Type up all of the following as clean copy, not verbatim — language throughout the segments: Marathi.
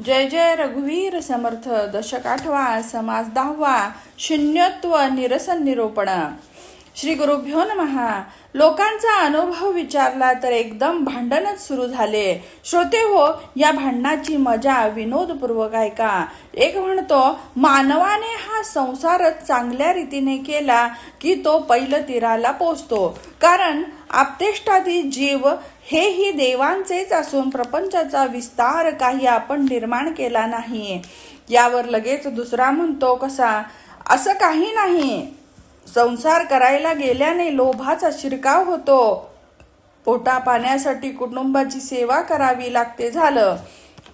जय जय रघुवीर समर्थ. दशक 8वा, समास 10वा. शून्यत्व निरसन निरूपण. श्री गुरुभ्यो नमः. लोकांचा अनुभव विचारला तर एकदम भांडणच सुरू झाले. श्रोते हो, या भांडणाची मजा विनोदपूर्वक ऐका. एक म्हणतो, मानवाने हा संसारच चांगल्या रीतीने केला की तो पैलतीराला पोचतो. कारण आपतेष्टादी जीव हेही देवांचेच असून प्रपंचाचा विस्तार काही आपण निर्माण केला नाही. यावर लगेच दुसरा म्हणतो, कसा? असं काही नाही. संसार करायला गेल्याने लोभाचा शिरकाव होतो. पोटा पाण्यासाठी कुटुंबाची सेवा करावी लागते झालं.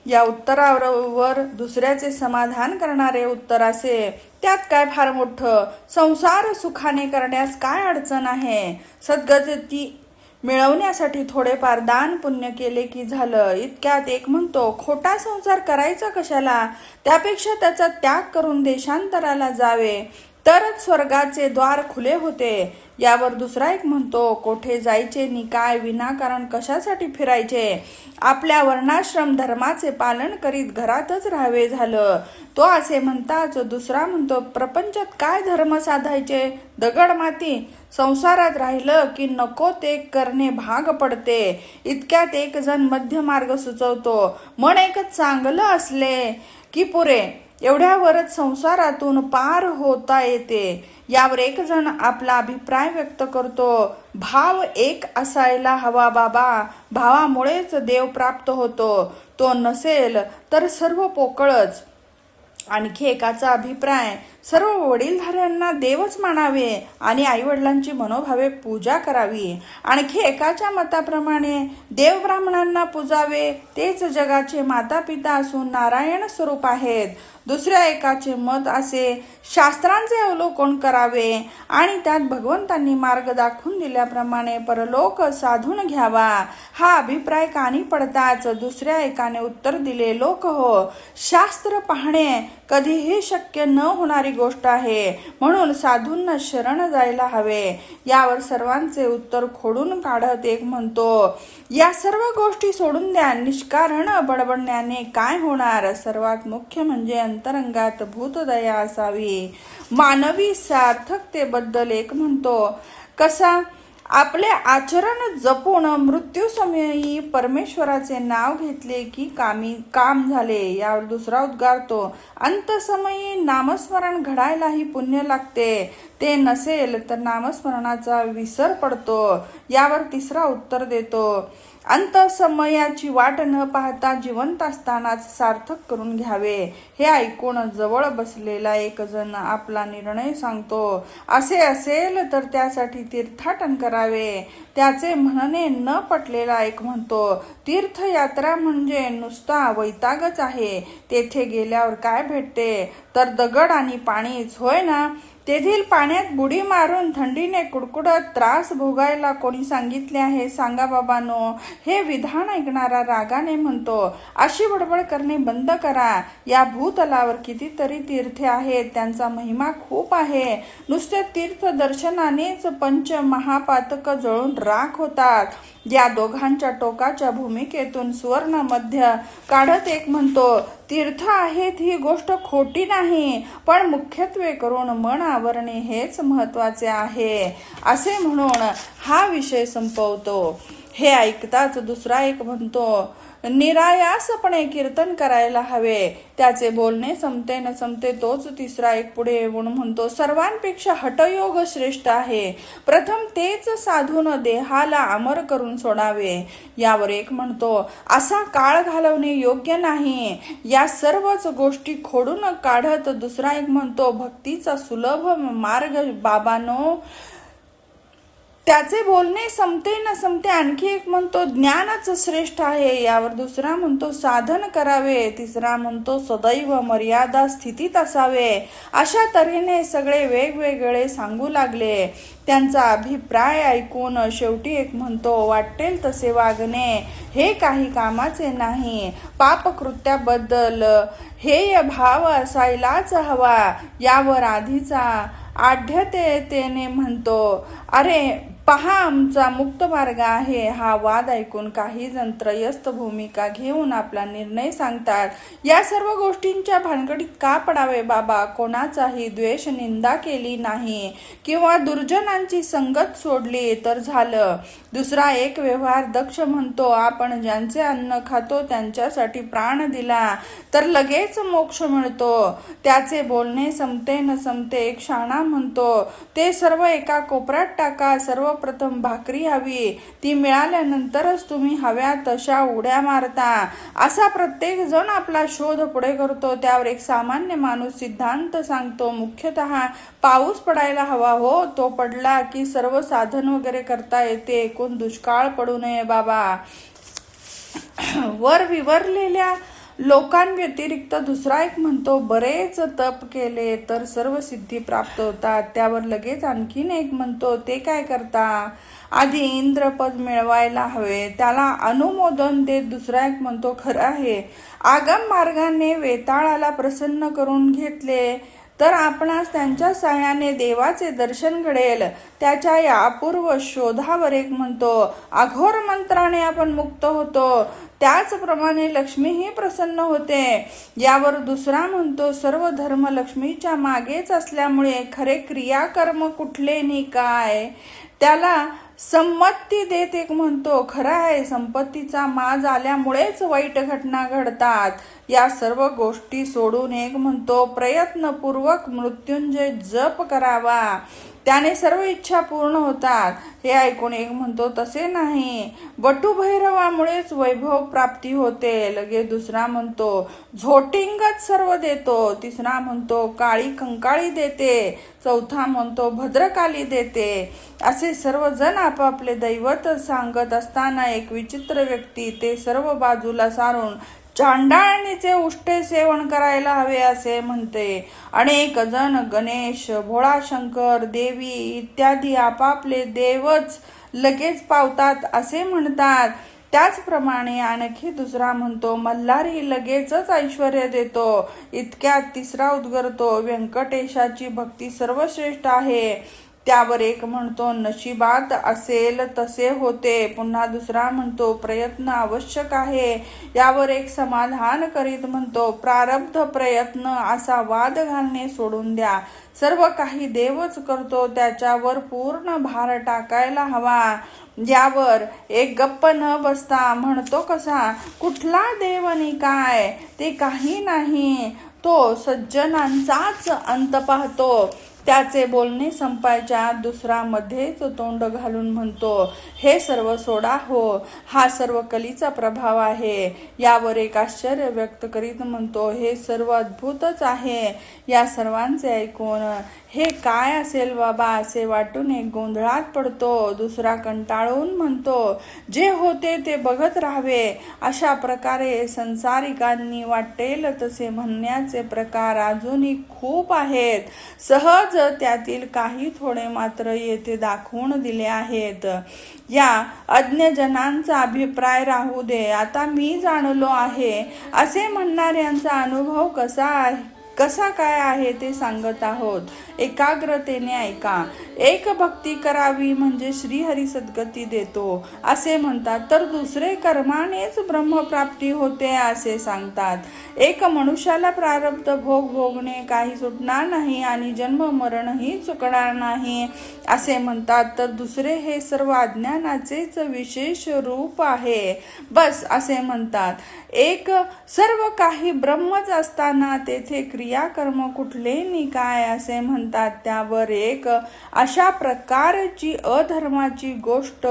या उत्तरावर दुसऱ्याचे समाधान करणारे उत्तर असे, त्यात काय फार मोठं? संसार सुखाने करण्यास काय अडचण आहे? सद्गती मिळवण्यासाठी थोडेफार दान पुण्य केले की झालं. इतक्यात एक म्हणतो, खोटा संसार करायचा कशाला? त्यापेक्षा त्याचा त्याग करून देशांतराला जावे तरच स्वर्गाचे द्वार खुले होते. यावर दुसरा एक म्हणतो, कोठे जायचे नि काय, विनाकारण कशासाठी फिरायचे? आपल्या वर्णाश्रम धर्माचे पालन करीत घरातच राहावे झालं. तो असे म्हणताच दुसरा म्हणतो, प्रपंचात काय धर्म साधायचे? दगड माती. संसारात राहिलं की नको ते करणे भाग पडते. इतक्यात एक जण मध्यमार्ग सुचवतो, मन एकच चांगलं असले की पुरे. एवढ्यावरच संसारातून पार होता येते. यावर एक जण आपला अभिप्राय व्यक्त करतो, भाव एक असायला हवा बाबा. भावामुळेच देव प्राप्त होतो. तो नसेल तर सर्व पोकळच. आणखी एकाचा अभिप्राय, सर्व वडीलधाऱ्यांना देवच मानावे आणि आईवडिलांची मनोभावे पूजा करावी. आणखी एकाच्या मताप्रमाणे देव ब्राह्मणांना पूजावे, तेच जगाचे माता पिता असून नारायण स्वरूप आहेत. दुसऱ्या एकाचे मत असे, शास्त्रांचे अवलोकन करावे आणि त्यात भगवंतांनी मार्ग दाखवून दिल्याप्रमाणे परलोक साधून घ्यावा. हा अभिप्राय कानी पडताच दुसऱ्या एकाने उत्तर दिले, लोक हो, शास्त्र पाहणे कधीही शक्य न होणारी गोष्ट आहे, म्हणून साधूंना शरण जायला हवे. यावर सर्वांचे उत्तर खोडून काढत एक म्हणतो, या सर्व गोष्टी सोडून द्या. निष्कारण बडबडण्याने काय होणार? सर्वात मुख्य म्हणजे अंतरंगात भूतदया असावी. मानवी सार्थकतेबद्दल एक म्हणतो, कसा? आपले आचरण जपून मृत्यूसमयी परमेश्वराचे नाव घेतले की काम झाले. यावर दुसरा उद्गारतो, अंतसमयी नामस्मरण घडायलाही पुण्य लागते. ते नसेल तर नामस्मरणाचा विसर पडतो. यावर तिसरा उत्तर देतो, अंतसमयाची वाट न पाहता जिवंत असतानाच सार्थक करून घ्यावे. हे ऐकून जवळ बसलेला एक जण आपला निर्णय सांगतो, असे असेल तर त्यासाठी तीर्थाटन करावे. त्याचे म्हणणे न पटलेला एक म्हणतो, तीर्थयात्रा म्हणजे नुसता वैतागच आहे. तेथे गेल्यावर काय भेटते? तर दगड आणि पाणीच, होय ना? तेथील पाण्यात बुडी मारून थंडीने कुडकुडत त्रास भोगायला कोणी सांगितले आहे? सांगा बाबांनो. हे विधान ऐकणारा रागाने म्हणतो, अशी बडबड करणे बंद करा. या भूतलावर कितीतरी तीर्थे आहेत, त्यांचा महिमा खूप आहे. नुसत्या तीर्थ दर्शनानेच पंच महापातक जळून राख होतात. या दोघांच्या टोकाच्या भूमिकेतून सुवर्ण मध्य काढत एक म्हणतो, तीर्थ आहेत ही गोष्ट खोटी नाही, पण मुख्यत्वे करून मन आवरणे हेच महत्वाचे आहे. असे म्हणून हा विषय संपवतो. हे ऐकताच दुसरा एक म्हणतो, निरायासपणे कीर्तन करायला हवे. त्याचे बोलणे संपते न संपते तोच तिसरा एक पुढे येऊन म्हणतो, सर्वांपेक्षा हठयोग श्रेष्ठ आहे. प्रथम तेच साधून देहाला अमर करून सोडावे. यावर एक म्हणतो, असा काळ घालवणे योग्य नाही. या सर्वच गोष्टी खोडून काढत दुसरा एक म्हणतो, भक्तीचा सुलभ मार्ग बाबांनो. त्याचे बोलणे संपते न संपते आणखी एक म्हणतो, ज्ञानच श्रेष्ठ आहे. यावर दुसरा म्हणतो, साधन करावे. तिसरा म्हणतो, सदैव मर्यादा स्थितीत असावे. अशा तऱ्हेने सगळे वेगवेगळे सांगू लागले. त्यांचा अभिप्राय ऐकून शेवटी एक म्हणतो, वाटेल तसे वागणे हे काही कामाचे नाही. पापकृत्याबद्दल हेय भाव असायलाच हवा. यावर आधीचा आढ्यतेने म्हणतो, अरे पहा आमचा मुक्त मार्ग आहे. हा वाद ऐकून काही जण त्रयस्थ भूमिका घेऊन आपला निर्णय सांगतात. या सर्व गोष्टींच्या भानगडीत का पडावे बाबा? कोणाचाही द्वेष निंदा केली नाही किंवा दुर्जनांची संगत सोडली तर झालं. दुसरा एक व्यवहार दक्ष म्हणतो, आपण ज्यांचे अन्न खातो त्यांच्यासाठी प्राण दिला तर लगेच मोक्ष मिळतो. त्याचे बोलणे संपते न संपते एक शहाणा म्हणतो, ते सर्व एका कोपऱ्यात टाका. सर्वप्रथम भाकरी हवी, ती मिळाल्यानंतरच तुम्ही हव्या तशा उड्या मारता. असा प्रत्येक जण आपला शोध पुढे करतो. त्यावर एक सामान्य माणूस सिद्धांत सांगतो, मुख्यतः पाऊस पडायला हवा हो, तो पडला की सर्व साधन वगैरे करता येते. एकूण दुष्काळ पडू नये बाबा. वर विवरलेल्या लोकांव्यतिरिक्त दुसरा एक म्हणतो, बरेच तप केले तर सर्व सिद्धी प्राप्त होतात. त्यावर लगेच आणखीन एक म्हणतो, ते काय करता? आधी इंद्रपद मिळवायला हवे, त्याला अनुमोदन देत दुसरा एक म्हणतो, खरं आहे, आगम मार्गाने वेताळाला प्रसन्न करून घेतले तर आपणास त्यांच्या साह्याने देवाचे दर्शन घडेल. त्याच्या या अपूर्व शोधावर एक म्हणतो, अघोर मंत्राने आपण मुक्त होतो, त्याचप्रमाणे लक्ष्मीही प्रसन्न होते. यावर दुसरा म्हणतो, सर्व धर्म लक्ष्मीच्या मागेच असल्यामुळे खरे क्रियाकर्म कुठले नि काय? त्याला संमती देत एक म्हणतो, खरं आहे, संपत्तीचा माज आल्यामुळेच वाईट घटना घडतात. या सर्व गोष्टी सोडून एक म्हणतो, प्रयत्नपूर्वक मृत्युंजय जप करावा, त्याने सर्व इच्छा पूर्ण होतात. हे ऐकून एक म्हणतो, तसे नाही, वटुभैरवामुळेच वैभव प्राप्ती होते. लगेच दुसरा म्हणतो, झोटिंगच सर्व देतो. तिसरा म्हणतो, काळी कंकाळी देते. चौथा म्हणतो, भद्रकाली देते. असे सर्वजण आपापले दैवत सांगत असताना एक विचित्र व्यक्ती ते सर्व बाजूला सारून चांडाळणीचे उष्टे सेवन करायला हवे असे म्हणते. अनेक जण गणेश, भोळाशंकर, देवी इत्यादी आपापले देवच लगेच पावतात असे म्हणतात. त्याचप्रमाणे आणखी दुसरा म्हणतो, मल्हारी लगेचच ऐश्वर देतो. इतक्यात तिसरा उद्गरतो, व्यंकटेशाची भक्ती सर्वश्रेष्ठ आहे. त्यावर एक म्हणतो, नशिबात असेल तसे होते. पुन्हा दुसरा म्हणतो, प्रयत्न आवश्यक आहे. यावर एक समाधान करीत म्हणतो, प्रारब्ध प्रयत्न असा वाद घालणे सोडून द्या. सर्व काही देवच करतो, त्याच्यावर पूर्ण भार टाकायला हवा. यावर एक गप्प न बसता म्हणतो, कसा? कुठला देव आणि काय? ते काही नाही, तो सज्जनांचाच अंत पाहतो. त्याचे बोलणे संपायच्या आत दुसरा मध्येच तोंड घालून म्हणतो, हे सर्व सोडा हो, हा सर्व कलीचा प्रभाव आहे. यावर एक आश्चर्य व्यक्त करीत म्हणतो, हे सर्व अद्भुतच आहे. या सर्वांचे ऐकून हे काय असेल बाबा असे वाटून एक गोंधळात पडतो. दुसरा कंटाळून म्हणतो, जे होते ते बघत राहावे. अशा प्रकारे संसारिकांनी वाटेल तसे म्हणण्याचे प्रकार अजूनही खूप आहेत. सहज त्यातील काही थोडे मात्र येथे दाखवून दिले आहेत. या अज्ञजनांचा अभिप्राय राहू दे. आता मी जाणलो आहे असे म्हणणाऱ्यांचा अनुभव कसा काय आहे ते सांगत आहोत. एकाग्रतेने ऐका. एक भक्ती करावी म्हणजे श्रीहरी सद्गती देतो असे म्हणतात, तर दुसरे कर्मानेच ब्रह्मप्राप्ती होते असे सांगतात. एक मनुष्याला प्रारब्ध भोग भोगणे काही सुटणार नाही आणि जन्म मरणही चुकणार नाही असे म्हणतात, तर दुसरे हे सर्व अज्ञानाचेच विशेष रूप आहे बस असे म्हणतात. एक सर्व काही ब्रह्मच असताना तेथे क्रियाकर्म कुठले नि काय असे म्हणतात. त्यावर एक अशा प्रकारची अधर्माची गोष्ट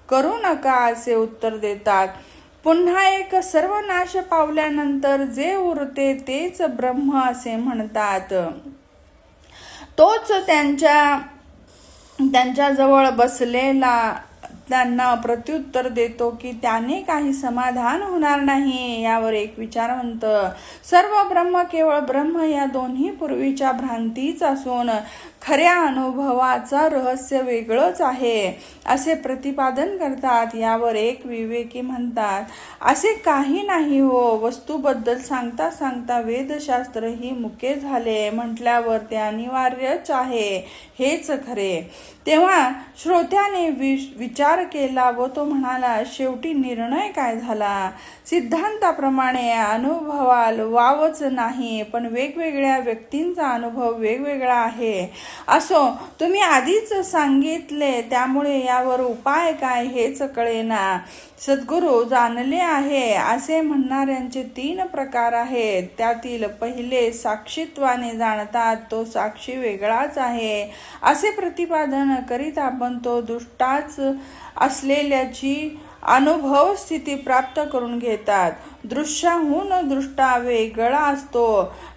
करू नका असे उत्तर देतात. पुन्हा एक सर्वनाश पावल्यानंतर जे उरते तेच ब्रह्म असे म्हणतात. तोच त्यांच्या जवळ बसलेला त्यांना प्रत्युत्तर देतो की त्याने काही समाधान होणार नाही. यावर एक विचारवंत, सर्व ब्रह्म केवळ ब्रह्म या दोन्ही पूर्वीच्या भ्रांतीच असून खऱ्या अनुभवाचं रहस्य वेगळंच आहे असे प्रतिपादन करतात. यावर एक विवेकी म्हणतात, असे काही नाही हो, वस्तूबद्दल सांगता सांगता वेदशास्त्र ही मुके झाले म्हटल्यावर ते अनिवार्यच आहे हेच खरे. तेव्हा श्रोत्याने विचार केला व तो म्हणाला, शेवटी निर्णय काय झाला? सिद्धांताप्रमाणे अनुभवाल वावच नाही, पण वेगवेगळ्या व्यक्तींचा अनुभव वेगवेगळा आहे. असो, तुम्ही आधीच सांगितले त्यामुळे यावर उपाय काय हेच कळेना. सद्गुरू जाणले आहे असे म्हणणाऱ्यांचे 3 प्रकार आहेत. त्यातील पहिले साक्षीत्वाने जाणतात, तो साक्षी वेगळाच आहे असे प्रतिपादन करीत आपण तो दृष्टाच असलेल्याची अनुभव स्थिती प्राप्त करून घेतात. दृश्याहून दृष्टा वेगळा असतो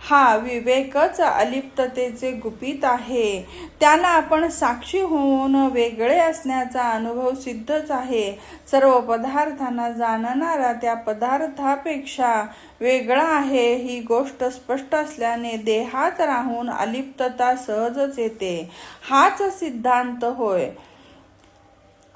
हा विवेकच अलिप्ततेचे गुपित आहे. त्याला आपण साक्षी होऊन वेगळे असण्याचा अनुभव सिद्धच आहे. सर्व पदार्थांना जाणणारा त्या पदार्थापेक्षा वेगळा आहे ही गोष्ट स्पष्ट असल्याने देहात राहून अलिप्तता सहजच येते. हाच सिद्धांत होय.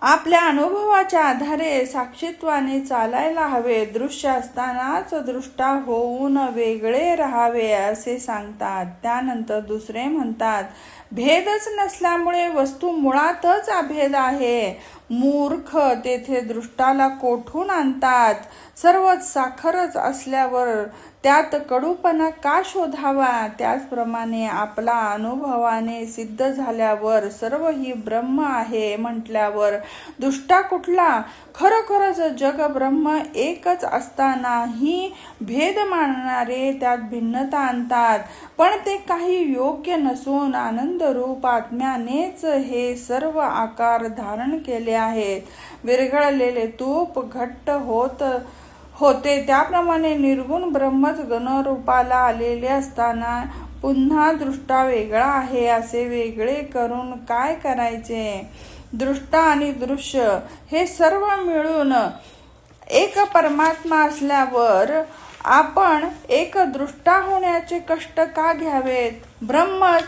आपल्या अनुभवाच्या आधारे साक्षीत्वाने चालायला हवे. दृश्य असतानाच दृष्टा होऊन वेगळे राहावे असे सांगतात. त्यानंतर दुसरे म्हणतात, भेदच नसल्यामुळे वस्तू मुळातच अभेद आहे. मूर्ख तेथे दृष्टाला कोठून आणतात? सर्वच साखरच असल्यावर त्यात कडूपणा का शोधावा? त्याचप्रमाणे आपला अनुभवाने सिद्ध झाल्यावर सर्व ही ब्रह्म आहे म्हटल्यावर दुष्टा कुठला? खरोखरच जग ब्रह्म एकच असतानाही भेद मानणारे त्यात भिन्नता आणतात. पण ते काही योग्य नसून आनंद रूप आत्म्यानेच हे सर्व आकार धारण केले आहेत. विरघळलेले तूप घट्ट होते त्याप्रमाणे निर्गुण ब्रह्मच गणरूपाला आलेले असताना पुन्हा दृष्टा वेगळा आहे असे वेगळे करून काय करायचे? दृष्टा आणि दृश्य हे सर्व मिळून एक परमात्मा असल्यावर आपण एक दृष्टा होण्याचे कष्ट का घ्यावेत? ब्रह्मच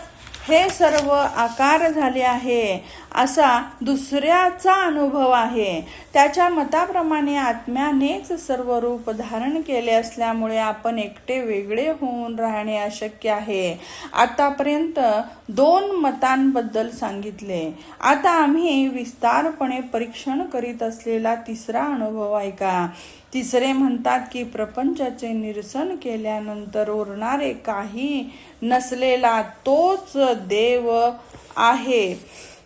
हे सर्व आकार झाले आहे असा दुसऱ्याचा अनुभव आहे. त्याच्या मताप्रमाणे आत्म्यानेच सर्व रूप धारण केले असल्यामुळे आपण एकटे वेगळे होऊन राहणे अशक्य आहे. आतापर्यंत 2 मतांबद्दल सांगितले. आता आम्ही विस्तारपणे परीक्षण करीत असलेला तिसरा अनुभव ऐका. तिसरे म्हणतात की प्रपंचाचे निरसन केल्यानंतर उरणारे काही नसलेला तोच देव आहे.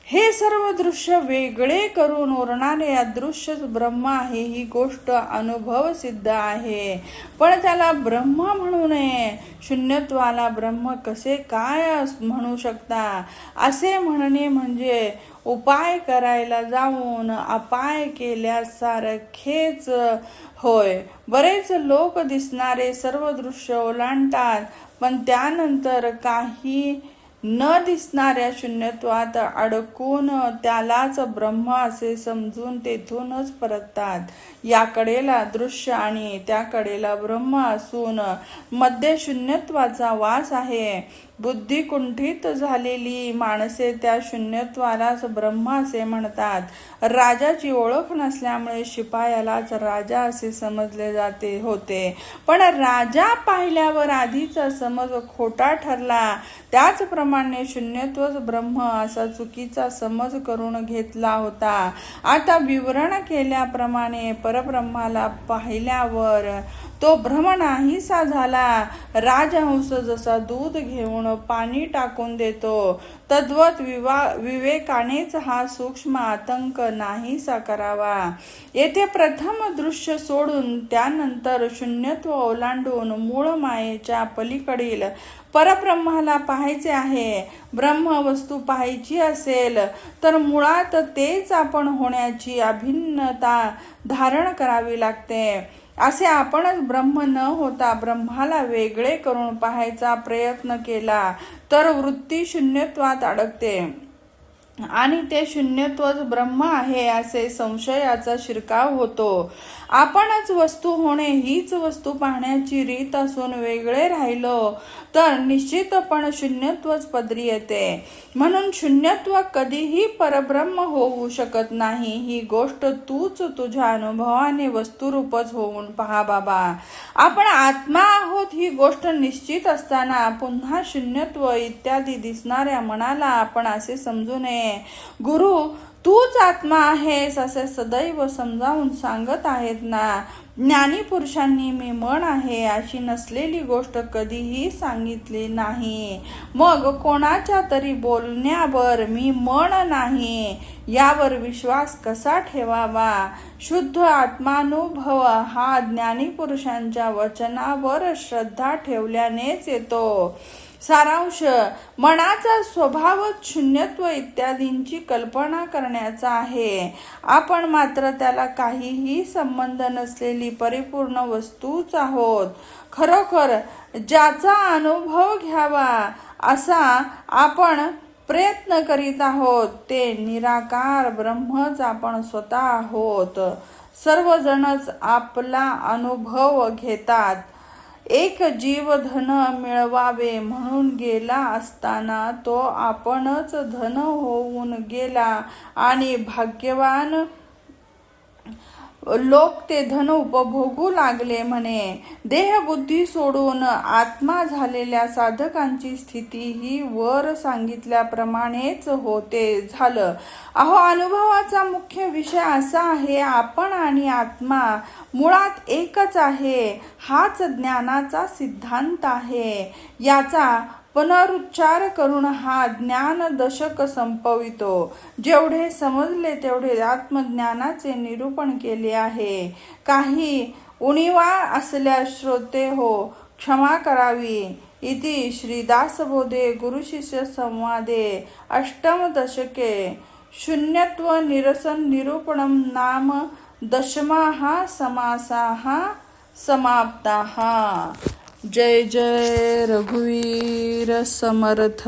हे सर्व दृश्य वेगळे करून उरणारे अदृश्य ब्रह्म आहे ही गोष्ट अनुभव सिद्ध आहे. पण त्याला ब्रह्म म्हणू नये. शून्यत्वाला ब्रह्म कसे काय म्हणू शकता? असे म्हणणे म्हणजे उपाय करायला जाऊन अपाय केल्यासारखेच होय. बरेच लोक दिसणारे सर्व दृश्य ओलांडतात पण त्यानंतर काही न दिसणाऱ्या शून्यत्वात अडकून त्यालाच ब्रह्म असे समजून तेथूनच परततात. या कडेला दृश्य आणि त्या कडेला ब्रह्म असून मध्ये शून्यत्वाचा वास आहे. बुद्धी कुंठित झालेली माणसे त्या शून्यत्वालाच ब्रह्म असे म्हणतात. राजाची ओळख नसल्यामुळे शिपायालाच राजा असे समजले जाते होते. पण राजा पाहिल्यावर आधीचा समज खोटा ठरला. त्याचप्रमाणे शून्यत्वच ब्रह्म असा चुकीचा समज करून घेतला होता. आता विवरण केल्याप्रमाणे परब्रह्माला पाहिल्यावर तो भ्रम नाहीसा झाला. राजहंस जसा दूध घेऊन पाणी टाकून देतो तद्वत विवेकानेच हा सूक्ष्म आतंक नाहीसा करावा. येथे प्रथम दृश्य सोडून त्यानंतर शून्यत्व ओलांडून मूळ मायेच्या पलीकडील परब्रह्माला पाहायचे आहे. ब्रह्म वस्तू पाहायची असेल तर मुळात तेच आपण होण्याची अभिन्नता धारण करावी लागते. असे आपणच ब्रह्म न होता ब्रह्माला वेगळे करून पाहायचा प्रयत्न केला तर वृत्ती शून्यत्वात अडकते. आणि ते शून्यत्वच ब्रह्म आहे असे संशयाचा शिरकाव होतो. आपणच वस्तू होणे हीच वस्तू पाहण्याची रीत असून वेगळे राहिलो तर निश्चितपण शून्यत्वच पदरी येते. म्हणून शून्यत्व कधीही परब्रह्म होऊ शकत नाही. ही गोष्ट तूच तुझ्या अनुभवाने वस्तुरूपच होऊन पहा बाबा. आपण आत्मा आहोत ही गोष्ट निश्चित असताना पुन्हा शून्यत्व इत्यादी दिसणाऱ्या मनाला आपण असे समजू नये. गुरु तूच आत्मा आहेस असे सदैव समजावून सांगत आहेत ना. ज्ञानी पुरुषांनी मी मन आहे अशी नसलेली गोष्ट कधीही सांगितली नाही. मग कोणाच्या तरी बोलण्यावर मी मन नाही यावर विश्वास कसा ठेवावा. शुद्ध आत्मानुभव हा ज्ञानी पुरुषांच्या वचनावर श्रद्धा ठेवल्यानेच येतो. सारांश मनाचा स्वभावच शून्यत्व इत्यादींची कल्पना करण्याचा आहे. आपण मात्र त्याला काहीही संबंध नसलेली परिपूर्ण वस्तूच आहोत. खरोखर ज्याचा अनुभव घ्यावा असा आपण प्रयत्न करीत आहोत ते निराकार ब्रह्मच आपण स्वतः आहोत. सर्वजणच आपला अनुभव घेतात. एक जीव धन मिळवावे म्हणून गेला असताना तो आपणच धन होऊन गेला आणि भाग्यवान लोक ते धन उपभोगू लागले म्हणे. देहबुद्धी सोडून आत्मा झालेल्या साधकांची स्थिती ही वर सांगितल्याप्रमाणेच होते झालं. अहो अनुभवाचा मुख्य विषय असा आहे आपण आणि आत्मा मुळात एकच आहे. हाच ज्ञानाचा सिद्धांत आहे. याचा पुनरुच्चार करून हा ज्ञान दशक संपवितो. जेवढे समजले तेवढे आत्मज्ञानाचे निरूपण केले आहे. काही उणिवा असल्यास श्रोते हो क्षमा करावी. इति श्री दासबोधे गुरुशिष्य संवादे अष्टम दशके शून्यत्व निरसन निरूपणम नाम दशमाः समासाः समाप्ताः. जय जय रघुवीर समर्थ.